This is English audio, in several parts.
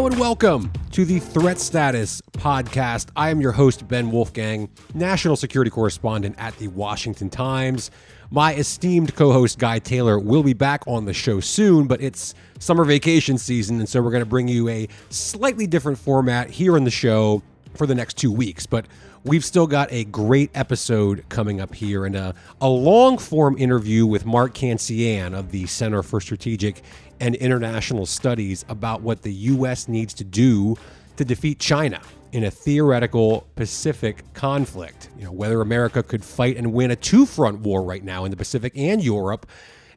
and welcome to the Threat Status Podcast. I am your host, Ben Wolfgang, national security correspondent at the Washington Times. My esteemed co-host, Guy Taylor, will be back on the show soon, but it's summer vacation season, and so we're going to bring you a slightly different format here on the show for the next 2 weeks. But we've still got a great episode coming up here and a long-form interview with Mark Cancian of the Center for Strategic and International Studies about what the U.S. needs to do to defeat China in a theoretical Pacific conflict. You know, whether America could fight and win a two-front war right now in the Pacific and Europe,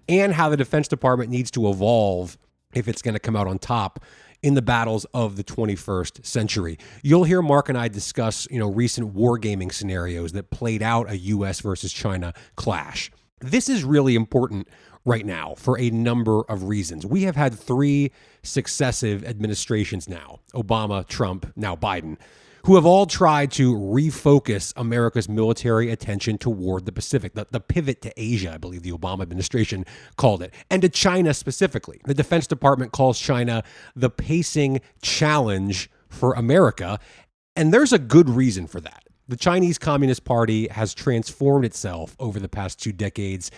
and how the Defense Department needs to evolve if it's going to come out on top in the battles of the 21st century. You'll hear Mark and I discuss, recent wargaming scenarios that played out a U.S. versus China clash. This is really important right now for a number of reasons. We have had 3 successive administrations now, Obama, Trump, now Biden, who have all tried to refocus America's military attention toward the Pacific, the pivot to Asia, I believe the Obama administration called it, and to China specifically. The Defense Department calls China the pacing challenge for America, and there's a good reason for that. The Chinese Communist Party has transformed itself over the past 2 decades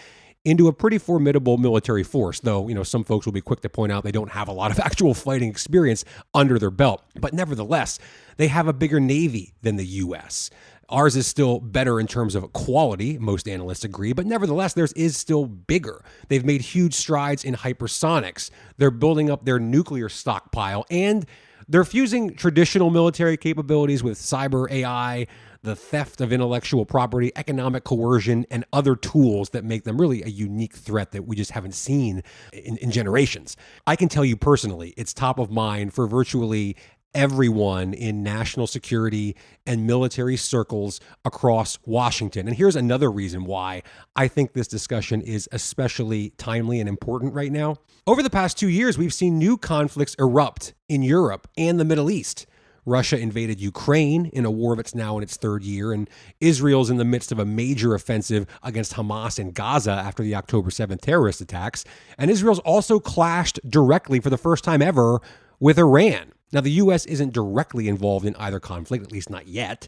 into a pretty formidable military force, though, some folks will be quick to point out they don't have a lot of actual fighting experience under their belt. But nevertheless, they have a bigger Navy than the U.S. Ours is still better in terms of quality, most analysts agree, but nevertheless, theirs is still bigger. They've made huge strides in hypersonics. They're building up their nuclear stockpile, and they're fusing traditional military capabilities with cyber AI, the theft of intellectual property, economic coercion, and other tools that make them really a unique threat that we just haven't seen in generations. I can tell you personally, it's top of mind for virtually everyone in national security and military circles across Washington. And here's another reason why I think this discussion is especially timely and important right now. Over the past 2 years, we've seen new conflicts erupt in Europe and the Middle East. Russia invaded Ukraine in a war that's now in its 3rd year, and Israel's in the midst of a major offensive against Hamas in Gaza after the October 7th terrorist attacks. And Israel's also clashed directly for the first time ever with Iran. Now, the U.S. isn't directly involved in either conflict, at least not yet,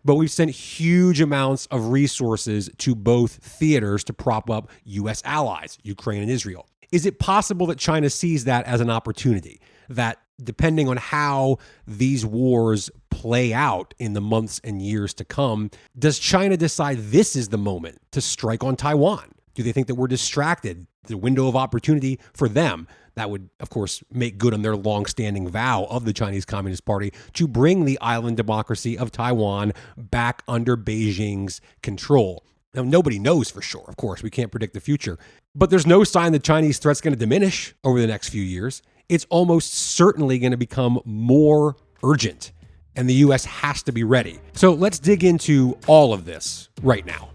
but we've sent huge amounts of resources to both theaters to prop up U.S. allies, Ukraine and Israel. Is it possible that China sees that as an opportunity, that depending on how these wars play out in the months and years to come, does China decide this is the moment to strike on Taiwan? Do they think that we're distracted? The window of opportunity for them, that would, of course, make good on their longstanding vow of the Chinese Communist Party to bring the island democracy of Taiwan back under Beijing's control. Now, nobody knows for sure. Of course, we can't predict the future. But there's no sign the Chinese threat's going to diminish over the next few years. It's almost certainly going to become more urgent, and the U.S. has to be ready. So let's dig into all of this right now.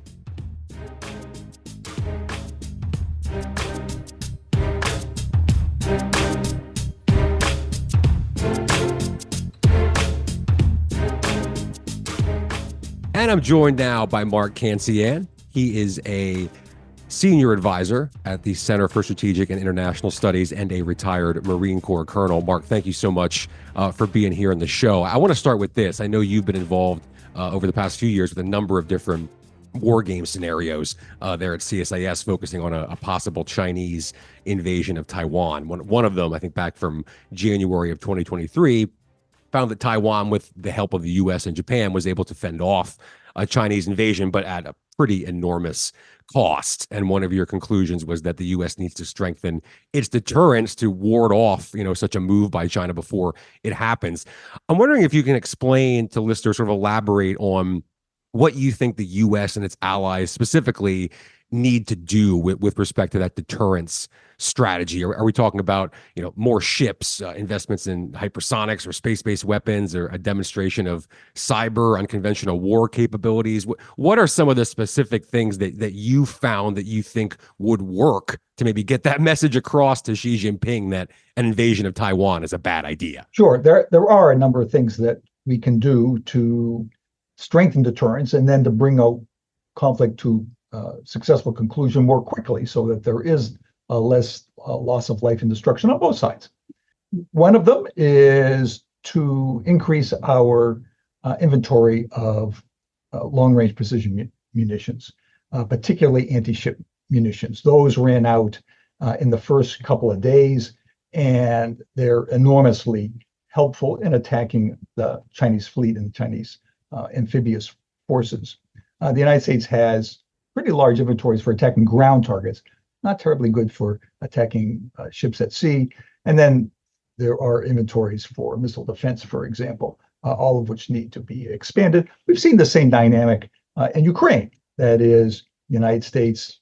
And I'm joined now by Mark Cancian. He is a senior advisor at the Center for Strategic and International Studies and a retired Marine Corps colonel. Mark, thank you so much for being here on the show. I want to start with this. I know you've been involved over the past few years with a number of different war game scenarios there at CSIS, focusing on a possible Chinese invasion of Taiwan. One of them, I think back from January of 2023, found that Taiwan, with the help of the U.S. and Japan, was able to fend off a Chinese invasion, but at a pretty enormous cost. And one of your conclusions was that the U.S. needs to strengthen its deterrence to ward off, such a move by China before it happens. I'm wondering if you can explain to listeners, sort of elaborate on what you think the U.S. and its allies specifically need to do with respect to that deterrence strategy. Are we talking about, more ships, investments in hypersonics or space-based weapons, or a demonstration of cyber unconventional war capabilities? What are some of the specific things that you found that you think would work to maybe get that message across to Xi Jinping that an invasion of Taiwan is a bad idea? Sure. There are a number of things that we can do to strengthen deterrence and then to bring a conflict to successful conclusion more quickly, so that there is less loss of life and destruction on both sides. One of them is to increase our inventory of long-range precision munitions, particularly anti-ship munitions. Those ran out in the first couple of days, and they're enormously helpful in attacking the Chinese fleet and the Chinese amphibious forces. The United States has pretty large inventories for attacking ground targets, not terribly good for attacking ships at sea. And then there are inventories for missile defense, for example, all of which need to be expanded. We've seen the same dynamic in Ukraine. That is, the United States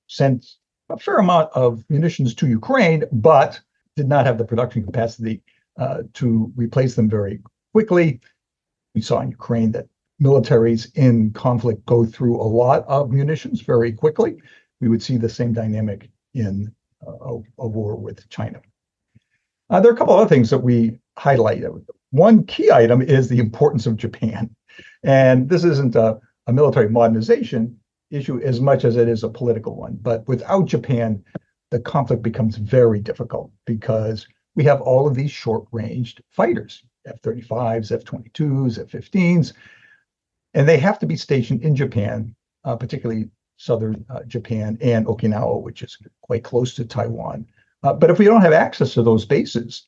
sent a fair amount of munitions to Ukraine, but did not have the production capacity to replace them very quickly. We saw in Ukraine that militaries in conflict go through a lot of munitions very quickly. We would see the same dynamic in a war with China. There are a couple other things that we highlight. One key item is the importance of Japan. And this isn't a military modernization issue as much as it is a political one. But without Japan, the conflict becomes very difficult because we have all of these short-ranged fighters, F-35s, F-22s, F-15s, and they have to be stationed in Japan, particularly southern Japan and Okinawa, which is quite close to Taiwan. But if we don't have access to those bases,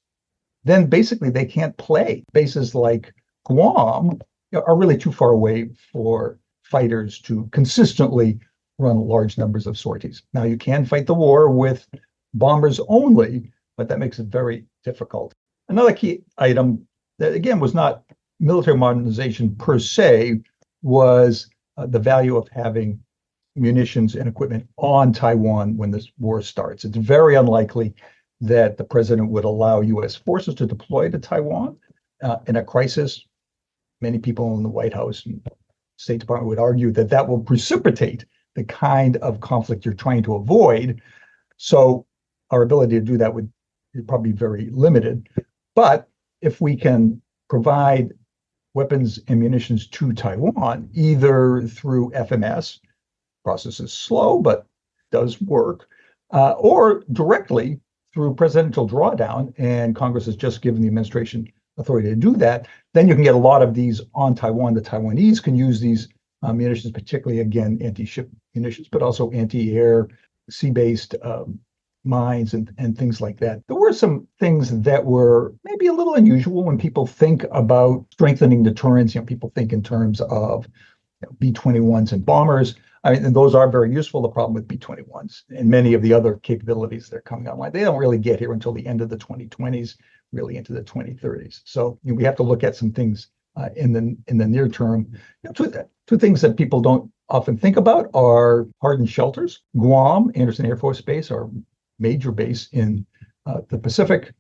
then basically they can't play. Bases like Guam are really too far away for fighters to consistently run large numbers of sorties. Now, you can fight the war with bombers only, but that makes it very difficult. Another key item that, again, was not military modernization per se, was the value of having munitions and equipment on Taiwan when this war starts. It's very unlikely that the president would allow U.S. forces to deploy to Taiwan in a crisis. Many people in the White House and State Department would argue that that will precipitate the kind of conflict you're trying to avoid. So our ability to do that would probably be very limited. But if we can provide weapons and munitions to Taiwan, either through FMS, process is slow, but does work, or directly through presidential drawdown, and Congress has just given the administration authority to do that, then you can get a lot of these on Taiwan. The Taiwanese can use these munitions, particularly, again, anti-ship munitions, but also anti-air, sea-based mines and things like that. There were some things that were maybe a little unusual when people think about strengthening deterrence. People think in terms of B-21s and bombers. I mean, and those are very useful. The problem with B-21s and many of the other capabilities that are coming online, they don't really get here until the end of the 2020s, really into the 2030s. So we have to look at some things in the near term. Two things that people don't often think about are hardened shelters. Guam, Anderson Air Force Base, our major base in the Pacific,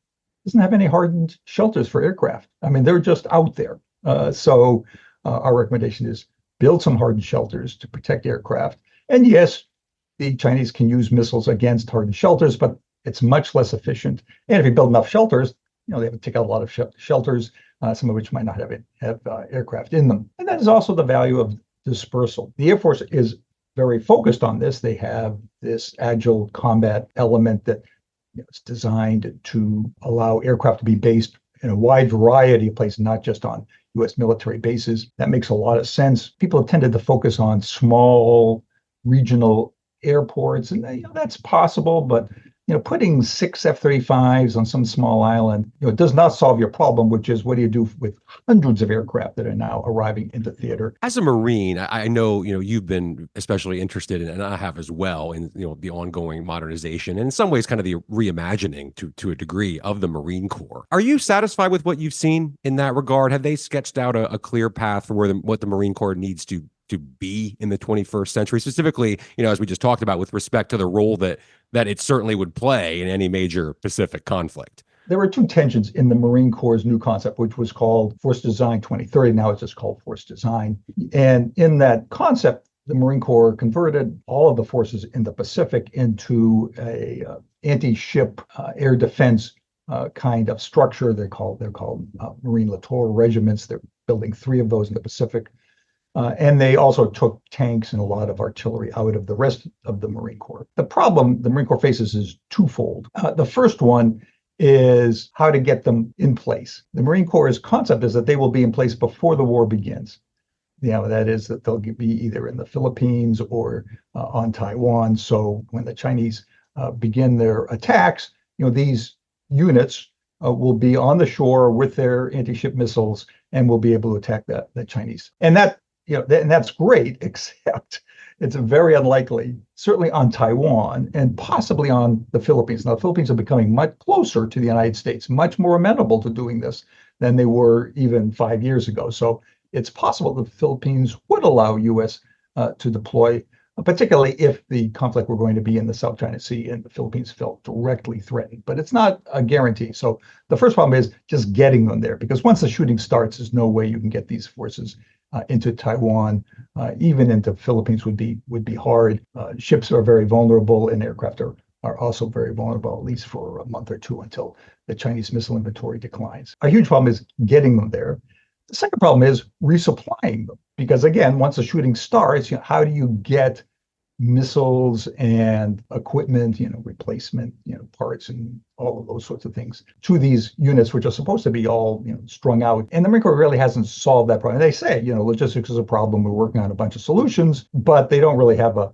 doesn't have any hardened shelters for aircraft. I mean, they're just out there. So our recommendation is build some hardened shelters to protect aircraft. And yes, the Chinese can use missiles against hardened shelters, but it's much less efficient. And if you build enough shelters, they have to take out a lot of shelters, some of which might not have aircraft in them. And that is also the value of dispersal. The Air Force is very focused on this. They have this agile combat element that it's designed to allow aircraft to be based in a wide variety of places, not just on U.S. military bases. That makes a lot of sense. People have tended to focus on small regional airports, and that's possible, but putting 6 F-35s on some small island, it does not solve your problem, which is what do you do with hundreds of aircraft that are now arriving into theater? As a Marine, I know, you've been especially interested in, and I have as well, in, the ongoing modernization and in some ways kind of the reimagining to a degree of the Marine Corps. Are you satisfied with what you've seen in that regard? Have they sketched out a clear path for what the Marine Corps needs to be in the 21st century, specifically, as we just talked about, with respect to the role that it certainly would play in any major Pacific conflict? There were two tensions in the Marine Corps' new concept, which was called Force Design 2030. Now it's just called Force Design. And in that concept, the Marine Corps converted all of the forces in the Pacific into a anti-ship air defense kind of structure. They're called Marine Littoral regiments. They're building 3 of those in the Pacific. And they also took tanks and a lot of artillery out of the rest of the Marine Corps. The problem the Marine Corps faces is twofold. The first one is how to get them in place. The Marine Corps' concept is that they will be in place before the war begins. That is that they'll be either in the Philippines or on Taiwan. So when the Chinese begin their attacks, these units will be on the shore with their anti-ship missiles and will be able to attack the Chinese. And that's great, except it's very unlikely, certainly on Taiwan and possibly on the Philippines. Now, the Philippines are becoming much closer to the United States, much more amenable to doing this than they were even 5 years ago. So it's possible the Philippines would allow U.S. To deploy, particularly if the conflict were going to be in the South China Sea and the Philippines felt directly threatened. But it's not a guarantee. So the first problem is just getting them there, because once the shooting starts, there's no way you can get these forces into Taiwan. Even into Philippines would be hard. Ships are very vulnerable, and aircraft are also very vulnerable, at least for a month or two until the Chinese missile inventory declines. A huge problem is getting them there. The second problem is resupplying them, because again, once the shooting starts, how do you get missiles and equipment, replacement, parts and all of those sorts of things to these units, which are supposed to be all, strung out. And the Marine Corps really hasn't solved that problem. They say, logistics is a problem. We're working on a bunch of solutions, but they don't really have a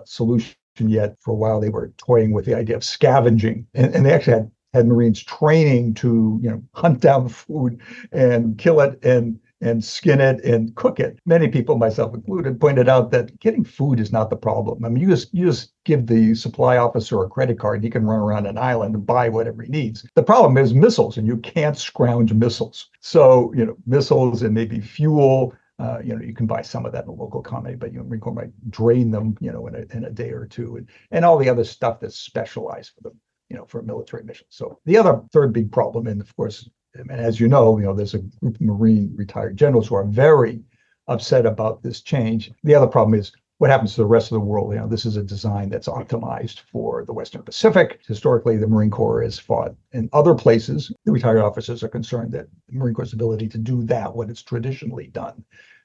solution yet. For a while, they were toying with the idea of scavenging, and they actually had Marines training to, hunt down food and kill it and skin it and cook it. Many people, myself included, pointed out that getting food is not the problem. I mean, you just give the supply officer a credit card, he can run around an island and buy whatever he needs. The problem is missiles, and you can't scrounge missiles. So, missiles and maybe fuel, you can buy some of that in the local economy, but Marine Corps might drain them, in a day or two, and all the other stuff that's specialized for them, for a military mission. So the third big problem, and of course, and as you know, there's a group of Marine retired generals who are very upset about this change. The other problem is what happens to the rest of the world. This is a design that's optimized for the Western Pacific. Historically, the Marine Corps has fought in other places. The retired officers are concerned that the Marine Corps' ability to do that, what it's traditionally done,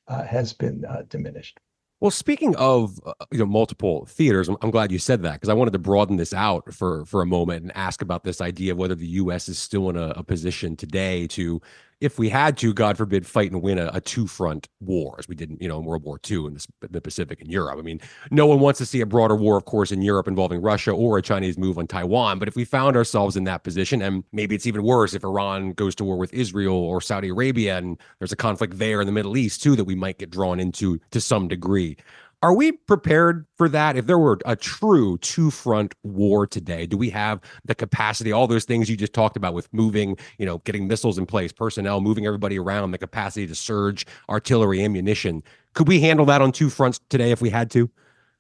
has been diminished. Well, speaking of multiple theaters, I'm glad you said that, because I wanted to broaden this out for a moment and ask about this idea of whether the U.S. is still in a position today to, if we had to, God forbid, fight and win a two-front war, as we did in World War II in the Pacific and Europe. I mean, no one wants to see a broader war, of course, in Europe involving Russia or a Chinese move on Taiwan. But if we found ourselves in that position, and maybe it's even worse if Iran goes to war with Israel or Saudi Arabia, and there's a conflict there in the Middle East too that we might get drawn into to some degree. Are we prepared for that? If there were a true two-front war today, do we have the capacity, all those things you just talked about with moving, getting missiles in place, personnel, moving everybody around, the capacity to surge artillery, ammunition? Could we handle that on two fronts today if we had to?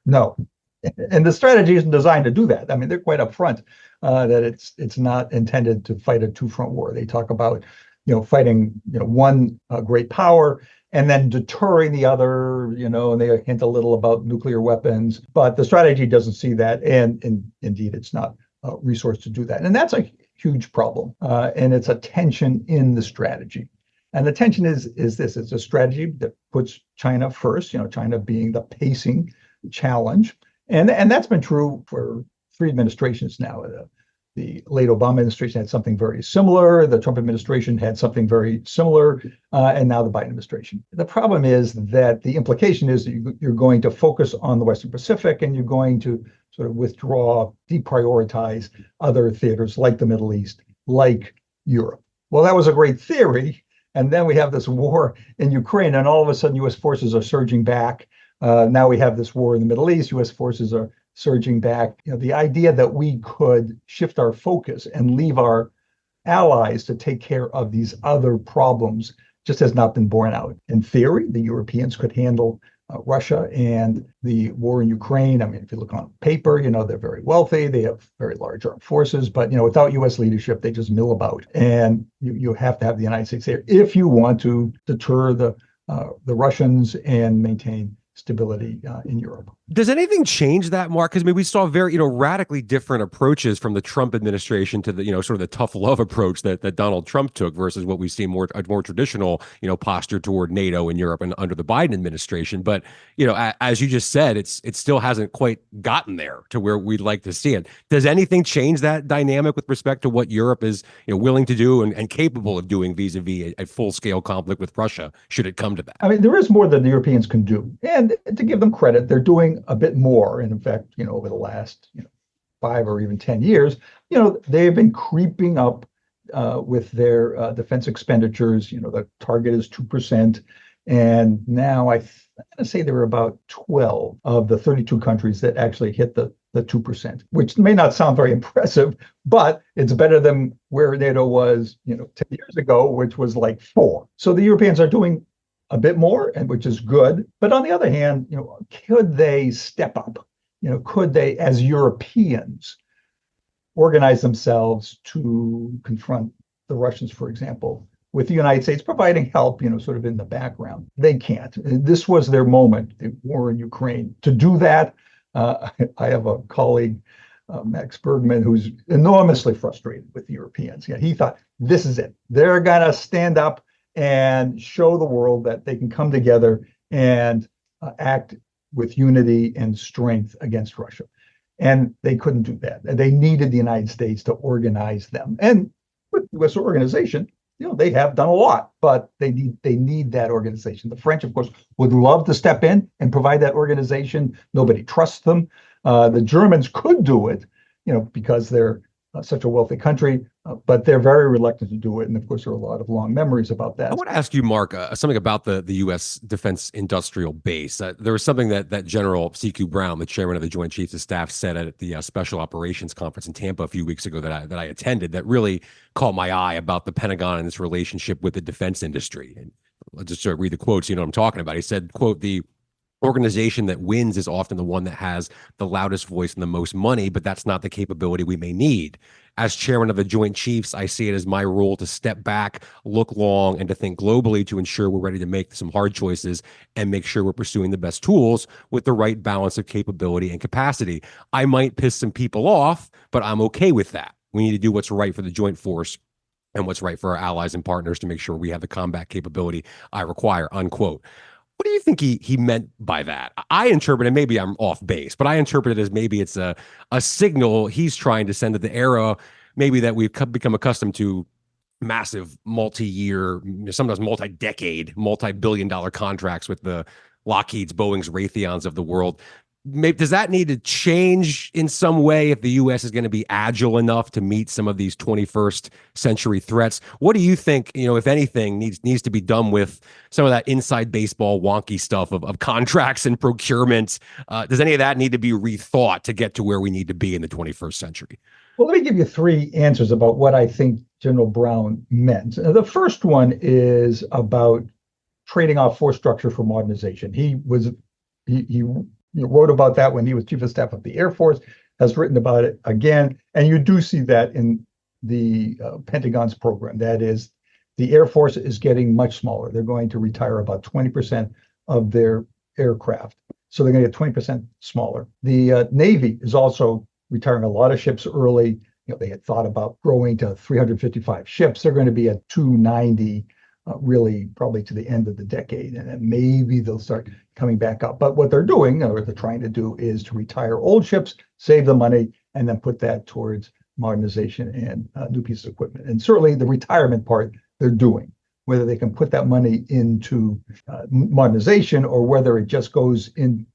No. And the strategy isn't designed to do that. I mean, they're quite upfront that it's not intended to fight a two-front war. They talk about, fighting, one great power and then deterring the other, and they hint a little about nuclear weapons, but the strategy doesn't see that. And indeed, it's not resourced to do that. And that's a huge problem. And it's a tension in the strategy. And the tension is this: it's a strategy that puts China first, China being the pacing challenge. And that's been true for 3 administrations now. The late Obama administration had something very similar. The Trump administration had something very similar. And now the Biden administration. The problem is that the implication is that you're going to focus on the Western Pacific, and you're going to sort of withdraw, deprioritize other theaters like the Middle East, like Europe. Well, that was a great theory. And then we have this war in Ukraine, and all of a sudden U.S. forces are surging back. Now we have this war in the Middle East. U.S. forces are surging back. The idea that we could shift our focus and leave our allies to take care of these other problems just has not been borne out. In theory, the Europeans could handle Russia and the war in Ukraine. I mean, if you look on paper, they're very wealthy. They have very large armed forces, but without U.S. leadership, they just mill about. And you have to have the United States there if you want to deter the Russians and maintain stability in Europe. Does anything change that, Mark? Because I mean, we saw very, radically different approaches from the Trump administration to the, sort of the tough love approach that Donald Trump took versus what we've seen a more traditional, posture toward NATO in Europe and under the Biden administration. But, as you just said, it still hasn't quite gotten there to where we'd like to see it. Does anything change that dynamic with respect to what Europe is, willing to do and capable of doing vis-a-vis a full-scale conflict with Russia, should it come to that? I mean, there is more that the Europeans can do. And to give them credit, they're doing a bit more. And in fact, over the last 5 or even 10 years, they've been creeping up with their defense expenditures. The target is 2%. And now I'm going to say there are about 12 of the 32 countries that actually hit the 2%, which may not sound very impressive, but it's better than where NATO was, 10 years ago, which was like 4. So the Europeans are doing a bit more, and which is good. But on the other hand, could they step up? Could they, as Europeans, organize themselves to confront the Russians, for example, with the United States providing help, sort of in the background? They can't. This was their moment, the war in Ukraine. To do that, I have a colleague, Max Bergman, who's enormously frustrated with the Europeans. He thought, this is it. They're going to stand up and show the world that they can come together and act with unity and strength against Russia. And they couldn't do that. They needed the United States to organize them. And with the U.S. organization, they have done a lot, but they need that organization. The French, of course, would love to step in and provide that organization. Nobody trusts them. The Germans could do it, because they're such a wealthy country, but they're very reluctant to do it. And of course, there are a lot of long memories about that. I want to ask you, Mark, something about the U.S. defense industrial base. There was something that General C.Q. Brown, the chairman of the Joint Chiefs of Staff, said at the Special Operations Conference in Tampa a few weeks ago that I attended that really caught my eye about the Pentagon and its relationship with the defense industry. And I'll just sort of read the quotes, you know what I'm talking about. He said, quote, "The organization that wins is often the one that has the loudest voice and the most money, but that's not the capability we may need. As chairman of the Joint Chiefs, I see it as my role to step back, look long, and to think globally to ensure we're ready to make some hard choices and make sure we're pursuing the best tools with the right balance of capability and capacity. I might piss some people off, but I'm okay with that. We need to do what's right for the joint force and what's right for our allies and partners to make sure we have the combat capability I require," unquote. What do you think he meant by that? I interpret it, maybe I'm off base, but I interpret it as maybe it's a signal he's trying to send to the era, maybe that we've become accustomed to massive multi-year, sometimes multi-decade, multi-billion-dollar contracts with the Lockheed's, Boeing's, Raytheons of the world. Maybe, does that need to change in some way if the U.S. is going to be agile enough to meet some of these 21st century threats? What do you think, if anything, needs to be done with some of that inside baseball wonky stuff of contracts and procurement? Does any of that need to be rethought to get to where we need to be in the 21st century? Well, let me give you 3 answers about what I think General Brown meant. The first one is about trading off force structure for modernization. He wrote about that when he was Chief of Staff of the Air Force, has written about it again. And you do see that in the Pentagon's program. That is, the Air Force is getting much smaller. They're going to retire about 20% of their aircraft. So they're going to get 20% smaller. The Navy is also retiring a lot of ships early. They had thought about growing to 355 ships. They're going to be at 290 really probably to the end of the decade, and then maybe they'll start coming back up. But what they're doing, or what they're trying to do, is to retire old ships, save the money, and then put that towards modernization and new pieces of equipment. And certainly the retirement part they're doing. Whether they can put that money into modernization or whether it just goes into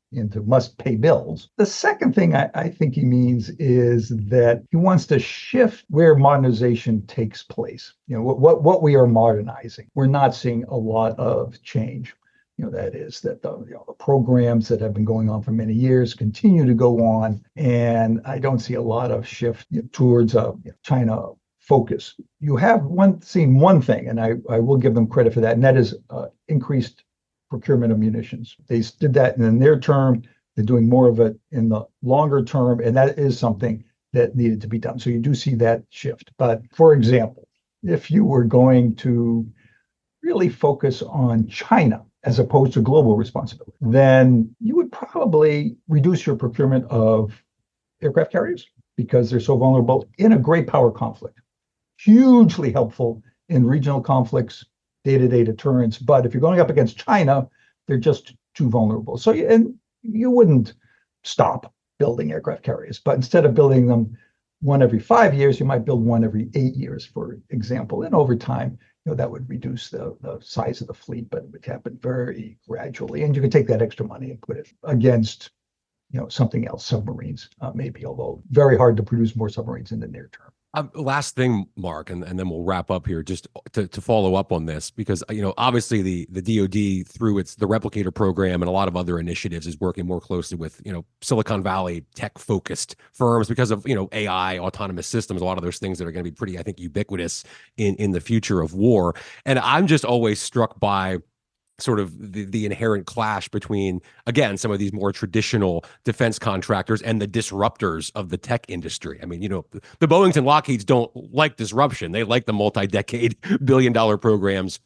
must-pay bills. The second thing I think he means is that he wants to shift where modernization takes place. What we are modernizing. We're not seeing a lot of change. That is that the programs that have been going on for many years continue to go on, and I don't see a lot of shift towards China focus. You have seen one thing, and I will give them credit for that, and that is increased procurement of munitions. They did that in the near term. They're doing more of it in the longer term, and that is something that needed to be done. So you do see that shift. But for example, if you were going to really focus on China as opposed to global responsibility, then you would probably probably reduce your procurement of aircraft carriers because they're so vulnerable in a great power conflict. Hugely helpful in regional conflicts, day-to-day deterrence. But if you're going up against China, they're just too vulnerable. So, and you wouldn't stop building aircraft carriers, but instead of building them one every 5 years, you might build one every 8 years, for example. And over time, that would reduce the size of the fleet, but it would happen very gradually. And you could take that extra money and put it against, something else, submarines, maybe, although very hard to produce more submarines in the near term. Last thing, Mark, and then we'll wrap up here, just to follow up on this, because obviously the DoD through the replicator program and a lot of other initiatives is working more closely with Silicon Valley tech focused firms because of AI, autonomous systems, a lot of those things that are going to be pretty, I think, ubiquitous in the future of war. And I'm just always struck by sort of the inherent clash between, again, some of these more traditional defense contractors and the disruptors of the tech industry. I mean, the Boeings and Lockheeds don't like disruption. They like the multi-decade billion-dollar programs,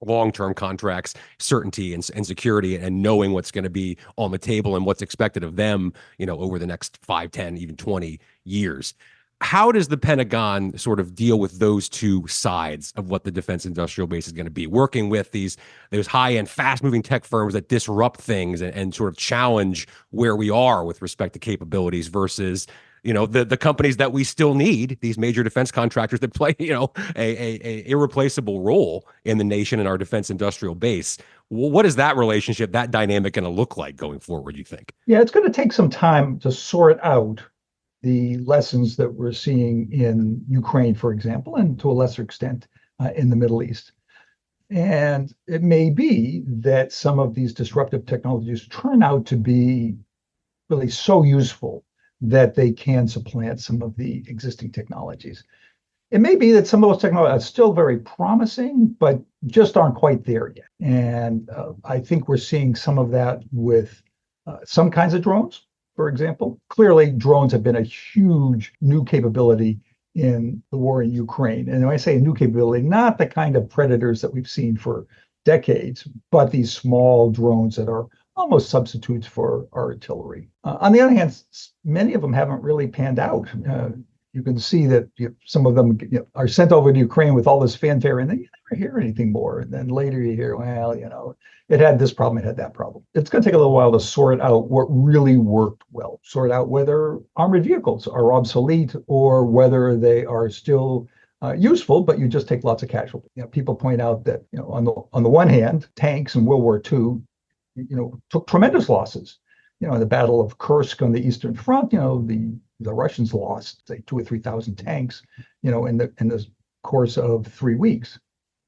long-term contracts, certainty and security, and knowing what's going to be on the table and what's expected of them, over the next 5, 10, even 20 years. How does the Pentagon sort of deal with those two sides of what the defense industrial base is going to be, working with those high-end, fast-moving tech firms that disrupt things and sort of challenge where we are with respect to capabilities versus, the companies that we still need, these major defense contractors that play, a irreplaceable role in the nation and our defense industrial base? What is that relationship, that dynamic going to look like going forward, you think? Yeah, it's going to take some time to sort out the lessons that we're seeing in Ukraine, for example, and to a lesser extent in the Middle East. And it may be that some of these disruptive technologies turn out to be really so useful that they can supplant some of the existing technologies. It may be that some of those technologies are still very promising, but just aren't quite there yet. And I think we're seeing some of that with some kinds of drones. For example, clearly drones have been a huge new capability in the war in Ukraine. And when I say a new capability, not the kind of predators that we've seen for decades, but these small drones that are almost substitutes for artillery. On the other hand, many of them haven't really panned out. You can see that some of them are sent over to Ukraine with all this fanfare, and then you never hear anything more. And then later you hear, well, it had this problem, it had that problem. It's going to take a little while to sort out what really worked well, sort out whether armored vehicles are obsolete or whether they are still useful, but you just take lots of casualties. People point out that on the one hand, tanks in World War II, took tremendous losses. In the Battle of Kursk on the Eastern Front, the Russians lost, say, 2,000 or 3,000 tanks, in the course of 3 weeks.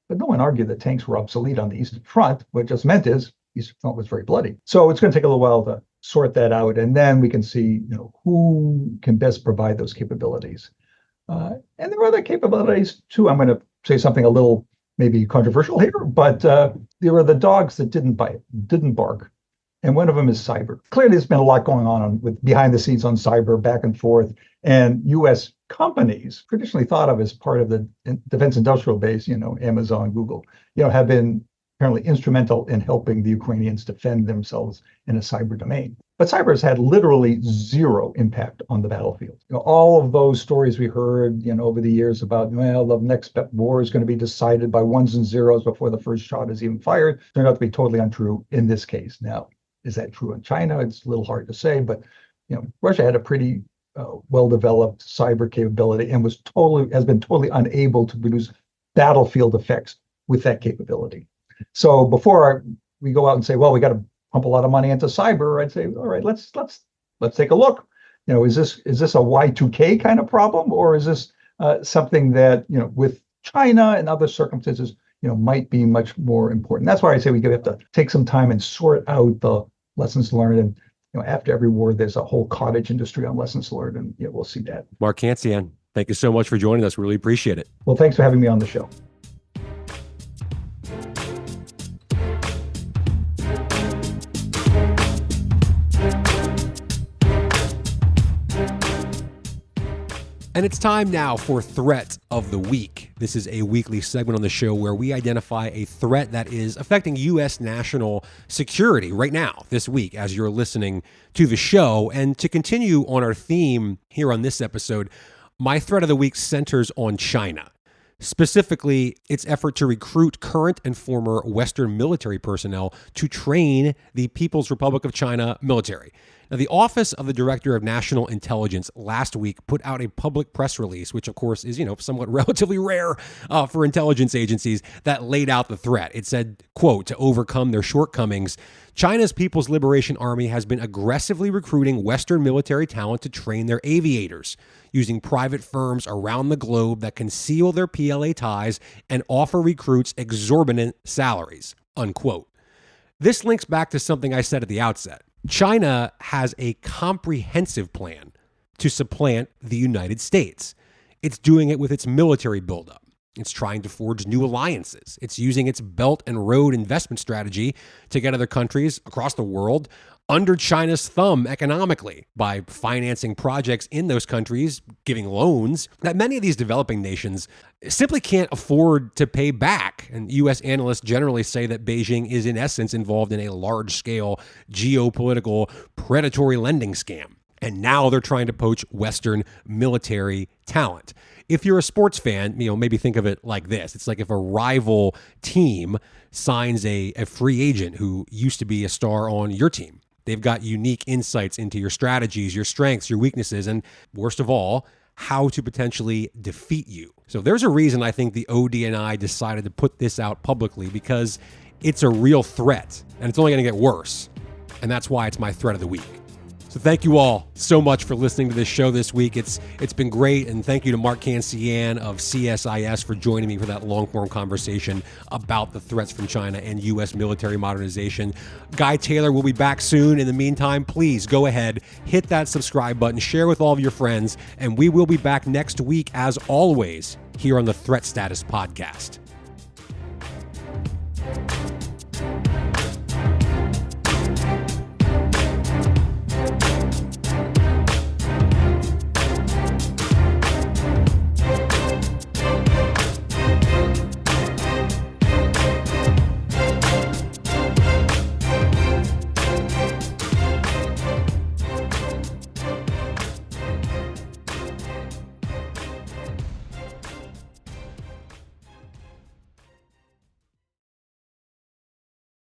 But no one argued that tanks were obsolete on the Eastern Front. What it just meant is the Eastern Front was very bloody. So it's going to take a little while to sort that out, and then we can see, who can best provide those capabilities. And there are other capabilities too. I'm going to say something a little maybe controversial here, but there are the dogs that didn't bark. And one of them is cyber. Clearly, there's been a lot going on with behind the scenes on cyber, back and forth. And U.S. companies, traditionally thought of as part of the defense industrial base, Amazon, Google, have been apparently instrumental in helping the Ukrainians defend themselves in a cyber domain. But cyber has had literally zero impact on the battlefield. All of those stories we heard, over the years about, the next war is going to be decided by ones and zeros before the first shot is even fired, turned out to be totally untrue in this case. Now, is that true in China? It's a little hard to say, but Russia had a pretty well-developed cyber capability and has been totally unable to produce battlefield effects with that capability. So before we go out and say, well, we got to pump a lot of money into cyber, I'd say, all right, let's take a look. Is this a Y2K kind of problem, or is this something that with China and other circumstances might be much more important? That's why I say we have to take some time and sort out the lessons learned. And after every war, there's a whole cottage industry on lessons learned, and we'll see that. Mark Cancian, thank you so much for joining us. Really appreciate it. Well, thanks for having me on the show. And it's time now for Threat of the Week. This is a weekly segment on the show where we identify a threat that is affecting U.S. national security right now, this week, as you're listening to the show. And to continue on our theme here on this episode, my threat of the week centers on China. Specifically, its effort to recruit current and former Western military personnel to train the People's Republic of China military. Now, the Office of the Director of National Intelligence last week put out a public press release, which of course is, somewhat relatively rare for intelligence agencies, that laid out the threat. It said, quote, to overcome their shortcomings, China's People's Liberation Army has been aggressively recruiting Western military talent to train their aviators, using private firms around the globe that conceal their PLA ties and offer recruits exorbitant salaries, unquote. This links back to something I said at the outset. China has a comprehensive plan to supplant the United States. It's doing it with its military buildup. It's trying to forge new alliances. It's using its Belt and Road investment strategy to get other countries across the world under China's thumb economically by financing projects in those countries, giving loans that many of these developing nations simply can't afford to pay back. And U.S. analysts generally say that Beijing is in essence involved in a large-scale geopolitical predatory lending scam. And now they're trying to poach Western military talent. If you're a sports fan, maybe think of it like this. It's like if a rival team signs a free agent who used to be a star on your team. They've got unique insights into your strategies, your strengths, your weaknesses, and worst of all, how to potentially defeat you. So there's a reason I think the ODNI decided to put this out publicly, because it's a real threat and it's only going to get worse. And that's why it's my threat of the week. So thank you all so much for listening to this show this week. It's been great. And thank you to Mark Cancian of CSIS for joining me for that long-form conversation about the threats from China and U.S. military modernization. Guy Taylor will be back soon. In the meantime, please go ahead, hit that subscribe button, share with all of your friends, and we will be back next week, as always, here on the Threat Status Podcast.